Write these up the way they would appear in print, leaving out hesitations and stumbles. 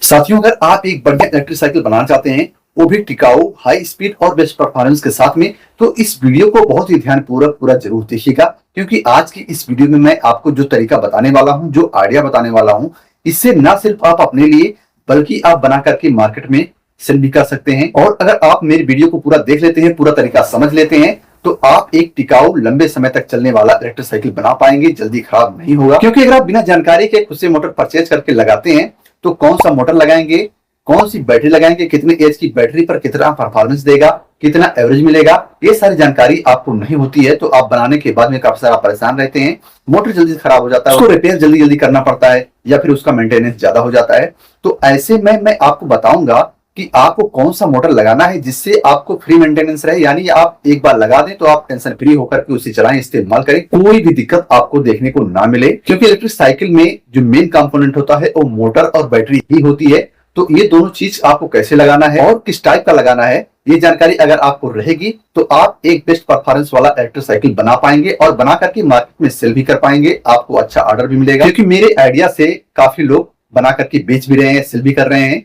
साथियों, अगर आप एक बढ़िया इलेक्ट्रिक साइकिल बनाना चाहते हैं, वो भी टिकाऊ, हाई स्पीड और बेस्ट परफॉर्मेंस के साथ में, तो इस वीडियो को बहुत ही ध्यानपूर्वक पूरा जरूर देखिएगा। क्योंकि आज की इस वीडियो में मैं आपको जो तरीका बताने वाला हूं, जो आइडिया बताने वाला हूं, इससे न सिर्फ आप अपने लिए बल्कि आप बना करके मार्केट में सेल भी कर सकते हैं। और अगर आप मेरी वीडियो को पूरा देख लेते हैं, पूरा तरीका समझ लेते हैं, तो आप एक टिकाऊ, लंबे समय तक चलने वाला इलेक्ट्रिक साइकिल बना पाएंगे, जल्दी खराब नहीं होगा। क्योंकि अगर आप बिना जानकारी के खुद से मोटर परचेज करके लगाते हैं, तो कौन सा मोटर लगाएंगे, कौन सी बैटरी लगाएंगे, कितने एच की बैटरी पर कितना परफॉर्मेंस देगा, कितना एवरेज मिलेगा, ये सारी जानकारी आपको नहीं होती है, तो आप बनाने के बाद में काफी सारा परेशान रहते हैं। मोटर जल्दी खराब हो जाता है, उसको रिपेयर जल्दी जल्दी करना पड़ता है, या फिर उसका मेंटेनेंस ज्यादा हो जाता है। तो ऐसे में मैं आपको बताऊंगा कि आपको कौन सा मोटर लगाना है जिससे आपको फ्री मेंटेनेंस रहे, यानी आप एक बार लगा दें तो आप टेंशन फ्री होकर के उसे चलाएं, इस्तेमाल करें, कोई भी दिक्कत आपको देखने को ना मिले। क्योंकि इलेक्ट्रिक साइकिल में जो मेन कंपोनेंट होता है वो मोटर और बैटरी ही होती है। तो ये दोनों चीज आपको कैसे लगाना है और किस टाइप का लगाना है, ये जानकारी अगर आपको रहेगी तो आप एक बेस्ट परफॉर्मेंस वाला इलेक्ट्रिक साइकिल बना पाएंगे और बना करके मार्केट में सेल भी कर पाएंगे। आपको अच्छा ऑर्डर भी मिलेगा, क्योंकि मेरे आइडिया से काफी लोग बना करके बेच भी रहे हैं, सेल भी कर रहे हैं।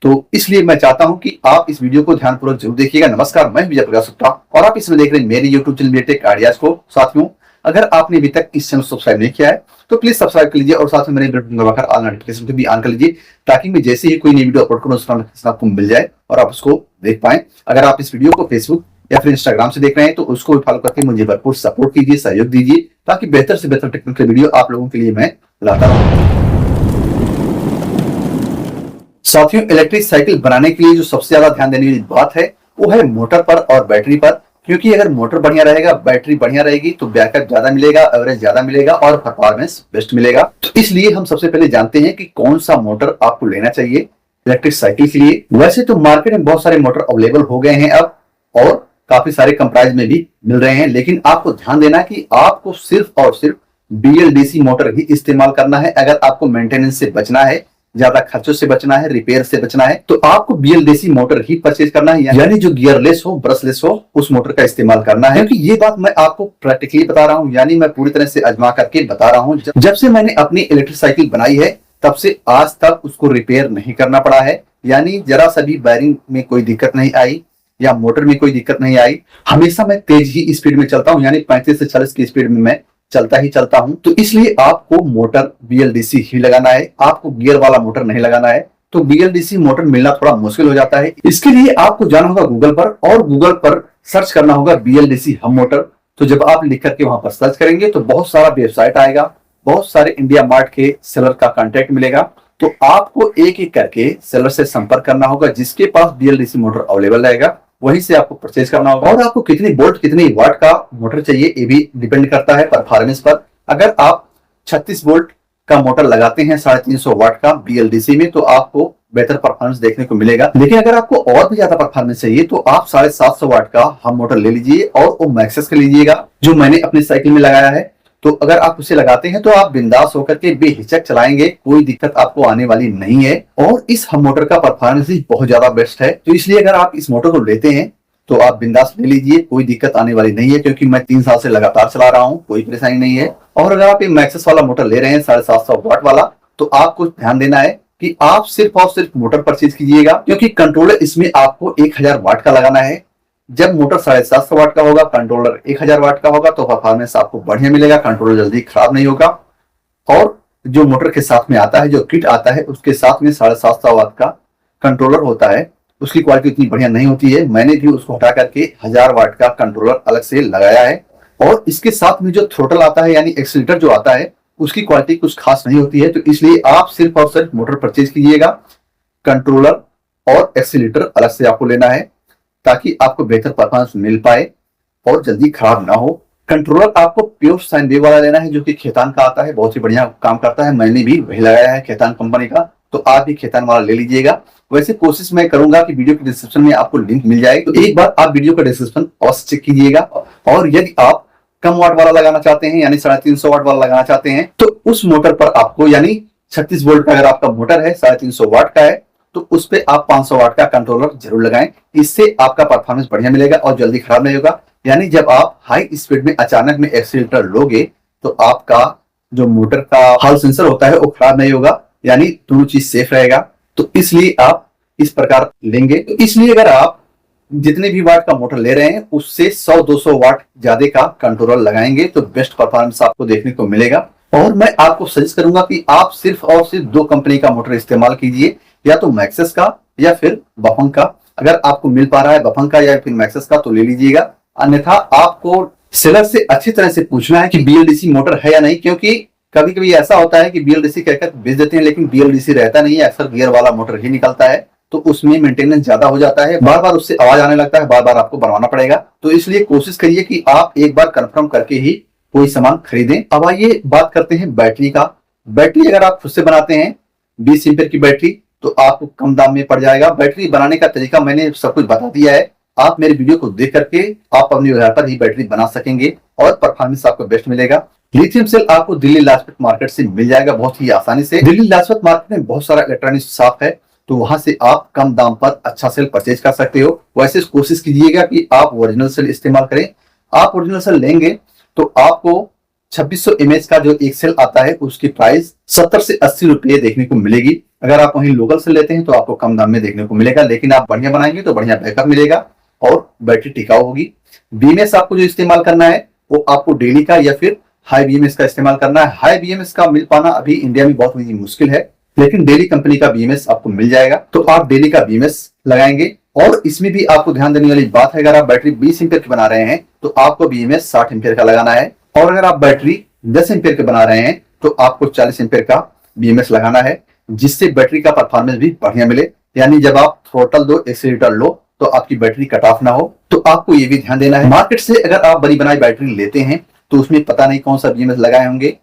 तो इसलिए मैं चाहता हूं कि आप इस वीडियो को ध्यानपूर्वक जरूर देखिएगा। नमस्कार, मैं विजय प्रकाश गुप्ता और आप इसमें देख रहे हैं मेरे यूट्यूब चैनल टेक आइडियाज को। साथियों, अगर आपने अभी तक इस चैनल को सब्सक्राइब नहीं किया है तो प्लीज सब्सक्राइब कर लीजिए और साथ में मेरे बटन दबाकर ऑल नोटिफिकेशन को भी ऑन कर लीजिए, ताकि मैं जैसे ही कोई नई वीडियो अपलोड करूं उसका नोटिफिकेशन आपको मिल जाए और आप उसको देख पाएं। अगर आप इस वीडियो को फेसबुक या फिर इंस्टाग्राम से देख रहे हैं तो उसको भी फॉलो करके मुझे भरपूर सपोर्ट कीजिए, सहयोग दीजिए, ताकि बेहतर से बेहतर टेक्निकल वीडियो आप लोगों के लिए मैं लाता रहूं। साथियों, इलेक्ट्रिक साइकिल बनाने के लिए जो सबसे ज्यादा ध्यान देने वाली बात है वो है मोटर पर और बैटरी पर। क्योंकि अगर मोटर बढ़िया रहेगा, बैटरी बढ़िया रहेगी, तो बैकअप ज्यादा मिलेगा, एवरेज ज्यादा मिलेगा और परफॉर्मेंस बेस्ट मिलेगा। तो इसलिए हम सबसे पहले जानते हैं कि कौन सा मोटर आपको लेना चाहिए इलेक्ट्रिक साइकिल के लिए। वैसे तो मार्केट में बहुत सारे मोटर अवेलेबल हो गए हैं अब, और काफी सारे कम प्राइस में भी मिल रहे हैं, लेकिन आपको ध्यान देना कि आपको सिर्फ और सिर्फ BLDC मोटर ही इस्तेमाल करना है। अगर आपको मेंटेनेंस से बचना है, ज्यादा खर्चों से बचना है, रिपेयर से बचना है, तो आपको BLDC मोटर ही परचेज करना है, यानी जो गियरलेस हो, ब्रशलेस हो, उस मोटर का इस्तेमाल करना है। क्योंकि ये बात मैं आपको प्रैक्टिकली बता रहा हूँ, यानी मैं पूरी तरह से आजमा करके बता रहा हूँ। जब से मैंने अपनी इलेक्ट्रिक साइकिल बनाई है तब से आज तक उसको रिपेयर नहीं करना पड़ा है, यानी जरा सा भी वायरिंग में कोई दिक्कत नहीं आई या मोटर में कोई दिक्कत नहीं आई। हमेशा मैं तेज ही स्पीड में चलता हूँ, यानी 35 से 40 की स्पीड में मैं चलता ही चलता हूं। तो इसलिए आपको मोटर BLDC ही लगाना है, आपको गियर वाला मोटर नहीं लगाना है। तो BLDC मोटर मिलना थोड़ा मुश्किल हो जाता है। इसके लिए आपको जाना होगा गूगल पर और गूगल पर सर्च करना होगा BLDC हम मोटर। तो जब आप लिख करके वहां पर सर्च करेंगे तो बहुत सारा वेबसाइट आएगा, बहुत सारे इंडिया मार्ट के सेलर का कांटेक्ट मिलेगा। तो आपको एक एक करके सेलर से संपर्क करना होगा, जिसके पास BLDC मोटर अवेलेबल रहेगा वहीं से आपको परचेज करना होगा। और आपको कितनी वोल्ट कितनी वाट का मोटर चाहिए ये भी डिपेंड करता है परफॉर्मेंस पर। अगर आप 36 वोल्ट का मोटर लगाते हैं 350 वाट का BLDC में, तो आपको बेहतर परफॉर्मेंस देखने को मिलेगा। लेकिन अगर आपको और भी ज्यादा परफॉर्मेंस चाहिए तो आप 750 वाट का हम मोटर ले लीजिए और वो मैक्सेस का लीजिएगा, जो मैंने अपनी साइकिल में लगाया है। तो अगर आप उसे लगाते हैं तो आप बिंदास होकर के बेहिचक चलाएंगे, कोई दिक्कत आपको आने वाली नहीं है। और इस हम मोटर का परफॉर्मेंस भी बहुत ज्यादा बेस्ट है। तो इसलिए अगर आप इस मोटर को लेते हैं तो आप बिंदास ले लीजिए, कोई दिक्कत आने वाली नहीं है, क्योंकि मैं 3 साल से लगातार चला रहा हूँ, कोई परेशानी नहीं है। और अगर आप ये मैक्सेस वाला मोटर ले रहे हैं 750 वाट वाला, तो आपको ध्यान देना है कि आप सिर्फ और सिर्फ मोटर परचेज कीजिएगा, क्योंकि कंट्रोलर इसमें आपको 1000 वाट का लगाना है। जब मोटर 750 वाट का होगा, कंट्रोलर 1000 वाट का होगा, तो परफॉर्मेंस आपको बढ़िया मिलेगा, कंट्रोलर जल्दी खराब नहीं होगा। और जो मोटर के साथ में आता है, जो किट आता है, उसके साथ में 750 वाट का कंट्रोलर होता है, उसकी क्वालिटी इतनी बढ़िया नहीं होती है। मैंने भी उसको हटा करके 1000 वाट का कंट्रोलर अलग से लगाया है। और इसके साथ में जो थ्रोटल आता है, यानी एक्सीलरेटर जो आता है, उसकी क्वालिटी कुछ खास नहीं होती है। तो इसलिए आप सिर्फ और सिर्फ मोटर परचेज कीजिएगा, कंट्रोलर और एक्सीलरेटर अलग से आपको लेना है, ताकि आपको बेहतर परफॉर्मेंस मिल पाए और जल्दी खराब ना हो। कंट्रोलर आपको प्योर साइन वेव वाला लेना है, जो कि खेतान का आता है, बहुत ही बढ़िया काम करता है। मैंने भी वही लगाया है, खेतान कंपनी का, तो आप भी खेतान वाला ले लीजिएगा। वैसे कोशिश मैं करूंगा कि वीडियो के डिस्क्रिप्शन में आपको लिंक मिल जाए, तो एक बार आप वीडियो का डिस्क्रिप्शन अवश्य चेक कीजिएगा। और यदि आप कम वाट वाला लगाना चाहते हैं, यानी 350 वाट वाला लगाना चाहते हैं, तो उस मोटर पर आपको, यानी 36 वोल्ट का अगर आपका मोटर है, 350 वाट का है, तो उस पे आप 500 वाट का कंट्रोलर जरूर लगाएं। इससे आपका परफॉर्मेंस बढ़िया मिलेगा और जल्दी खराब नहीं होगा। यानी जब आप हाई स्पीड में अचानक में एक्सीलरेटर लोगे तो आपका जो मोटर का हॉल सेंसर होता है वो खराब नहीं होगा, यानी दोनों चीज सेफ रहेगा। तो इसलिए आप इस प्रकार लेंगे। तो इसलिए अगर आप जितने भी वाट का मोटर ले रहे हैं उससे 100-200 वाट ज्यादा का कंट्रोलर लगाएंगे तो बेस्ट परफॉर्मेंस आपको देखने को मिलेगा। और मैं आपको सजेस्ट करूंगा कि आप सिर्फ और सिर्फ 2 कंपनी का मोटर इस्तेमाल कीजिए, या तो मैक्सिस का या फिर बफंग का। अगर आपको मिल पा रहा है बफंग का या फिर मैक्सिस का तो ले लीजिएगा, अन्यथा आपको सेलर से अच्छी तरह से पूछना है कि बीएलडीसी मोटर है या नहीं, क्योंकि कभी कभी ऐसा होता है कि बीएलडीसी कहकर बेच देते हैं लेकिन बीएलडीसी रहता नहीं है, अक्सर गियर वाला मोटर ही निकलता है, तो उसमें मेंटेनेंस ज्यादा हो जाता है, बार बार उससे आवाज आने लगता है, बार बार आपको बनवाना पड़ेगा। तो इसलिए कोशिश करिए कि आप एक बार कंफर्म करके ही कोई सामान खरीदें। अब आइए बात करते हैं बैटरी का। बैटरी अगर आप खुद से बनाते हैं 20 एम्पीयर की बैटरी तो आपको कम दाम में पड़ जाएगा। बैटरी बनाने का तरीका मैंने सब कुछ बता दिया है, आप मेरे वीडियो को देख करके आप अपने घर पर ही बैटरी बना सकेंगे और परफॉर्मेंस आपको बेस्ट मिलेगा। लिथियम सेल आपको दिल्ली लाजपत मार्केट से मिल जाएगा बहुत ही आसानी से। दिल्ली लाजपत मार्केट में बहुत सारा इलेक्ट्रॉनिक शॉप है, तो वहां से आप कम दाम पर अच्छा सेल परचेज कर सकते हो। वैसे कोशिश कीजिएगा कि आप ओरिजिनल सेल इस्तेमाल करें। आप ओरिजिनल सेल लेंगे तो आपको 2600 mAh का जो एक सेल आता है उसकी प्राइस 70 से 80 रुपये देखने को मिलेगी। अगर आप वहीं लोकल से लेते हैं तो आपको कम दाम में देखने को मिलेगा, लेकिन आप बढ़िया बनाएंगे तो बढ़िया बैकअप मिलेगा और बैटरी टिकाऊ होगी। बीएमएस आपको जो इस्तेमाल करना है वो आपको डेली का या फिर हाई बीएमएस का इस्तेमाल करना है। हाई बीएमएस का मिल पाना अभी इंडिया में बहुत ही मुश्किल है, लेकिन डेली कंपनी का बीएमएस आपको मिल जाएगा, तो आप डेली का बीएमएस लगाएंगे। और इसमें भी आपको ध्यान देने वाली बात है, अगर आप बैटरी 20 एम्पीयर की बना रहे हैं तो आपको बीएमएस 60 एम्पीयर का लगाना है, और अगर आप बैटरी 10 एम्पीयर के बना रहे हैं तो आपको 40 एम्पीयर का बीएमएस लगाना है, जिससे बैटरी का परफॉर्मेंस भी बढ़िया मिले। यानी जब आप थ्रोटल दो, एक्सीलरेटर लो, तो आपकी बैटरी कट ऑफ ना हो। तो आपको ये भी ध्यान देना है। मार्केट से अगर आप बनी बनाई बैटरी लेते हैं तो उसमें पता नहीं कौन सा बीएमएस लगाए होंगे,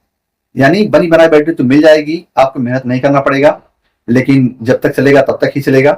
यानी बनी बनाई बैटरी तो मिल जाएगी, आपको मेहनत नहीं करना पड़ेगा, लेकिन जब तक चलेगा तब तक ही चलेगा।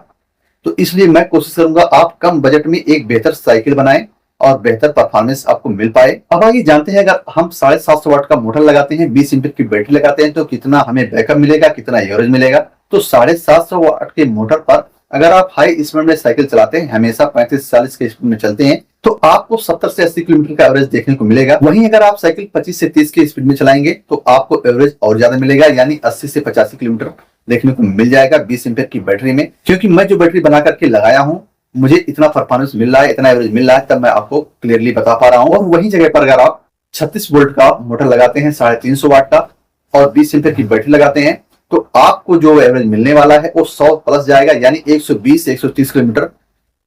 तो इसलिए मैं कोशिश करूंगा आप कम बजट में एक बेहतर साइकिल बनाएं और बेहतर परफॉर्मेंस आपको मिल पाए। अब आइए जानते हैं, अगर हम 750 वाट का मोटर लगाते हैं, 20 एम्पीयर की बैटरी लगाते हैं तो कितना हमें बैकअप मिलेगा, कितना एवरेज मिलेगा। तो 750 वाट के मोटर पर अगर आप हाई स्पीड में साइकिल चलाते हैं, हमेशा 35-40 के स्पीड में चलते हैं, तो आपको 70 से 80 किलोमीटर का एवरेज देखने को मिलेगा। वहीं अगर आप साइकिल 25 से 30 के स्पीड में चलाएंगे तो आपको एवरेज और ज्यादा मिलेगा, यानी 80 से 85 किलोमीटर देखने को मिल जाएगा 20 एम्पीयर की बैटरी में। क्योंकि मैं जो बैटरी बना करके लगाया हूं, मुझे इतना परफॉर्मेंस मिल रहा है, इतना एवरेज मिल रहा है, तब मैं आपको क्लियरली बता पा रहा हूं। और वही जगह पर अगर आप 36 वोल्ट का मोटर लगाते हैं 350 वाट का और 20 एम्पीयर की बैटरी लगाते हैं, तो आपको जो एवरेज मिलने वाला है वो 100 प्लस जाएगा, यानी 120-130 किलोमीटर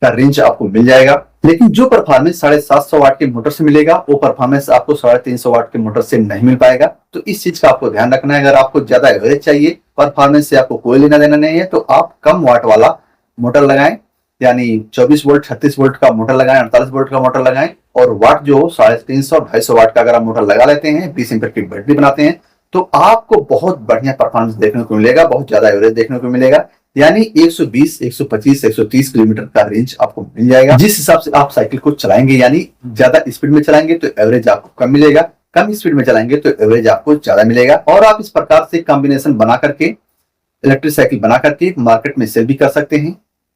का रेंज आपको मिल जाएगा। लेकिन जो परफॉर्मेंस 750 वाट के मोटर से मिलेगा वो परफॉर्मेंस आपको 350 वाट के मोटर से नहीं मिल पाएगा। तो इस चीज का आपको ध्यान रखना है। अगर आपको ज्यादा एवरेज चाहिए, परफॉर्मेंस से आपको कोई लेना देना नहीं है, तो आप कम वाट वाला मोटर लगाएं, यानी 24 वोल्ट 36 वोल्ट का मोटर लगाएं, 48 वोल्ट का मोटर लगाएं, और वाट जो 350-250 वाट का अगर आप मोटर लगा लेते हैं, 20 एम्पीयर की बैटरी बनाते हैं, तो आपको बहुत बढ़िया परफॉर्मेंस देखने को मिलेगा, बहुत ज्यादा एवरेज देखने को मिलेगा, यानी 120, 125, 130 किलोमीटर का रेंज आपको मिल जाएगा। जिस हिसाब से आप साइकिल को चलाएंगे, यानी ज्यादा स्पीड में चलाएंगे तो एवरेज आपको कम मिलेगा, कम स्पीड में चलाएंगे तो एवरेज आपको ज्यादा मिलेगा। और आप इस प्रकार से कॉम्बिनेशन बना करके, इलेक्ट्रिक साइकिल बना करके मार्केट में सेल भी कर सकते हैं,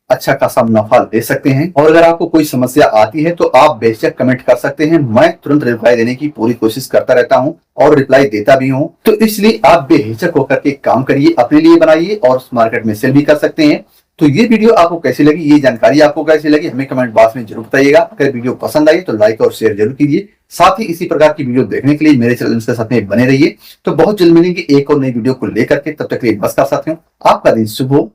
अच्छा खासा मुनाफा ले सकते हैं। और अगर आपको कोई समस्या आती है तो आप बेशक कमेंट कर सकते हैं, मैं तुरंत रिप्लाई देने की पूरी कोशिश करता रहता हूं और रिप्लाई देता भी हूं। तो इसलिए आप बेहिचक होकर के काम करिए, अपने लिए बनाइए और मार्केट में सेल भी कर सकते हैं। तो ये वीडियो आपको कैसी लगी, ये जानकारी आपको कैसी लगी, हमें कमेंट बॉक्स में जरूर बताइएगा। अगर वीडियो पसंद आई तो लाइक और शेयर जरूर कीजिए। साथ ही इसी प्रकार की वीडियो देखने के लिए मेरे चैनल के साथ में बने रहिए। तो बहुत जल्द मिलेंगे एक और नई वीडियो को लेकर के, तब तक के लिए नमस्कार साथियों, आपका दिन शुभ हो।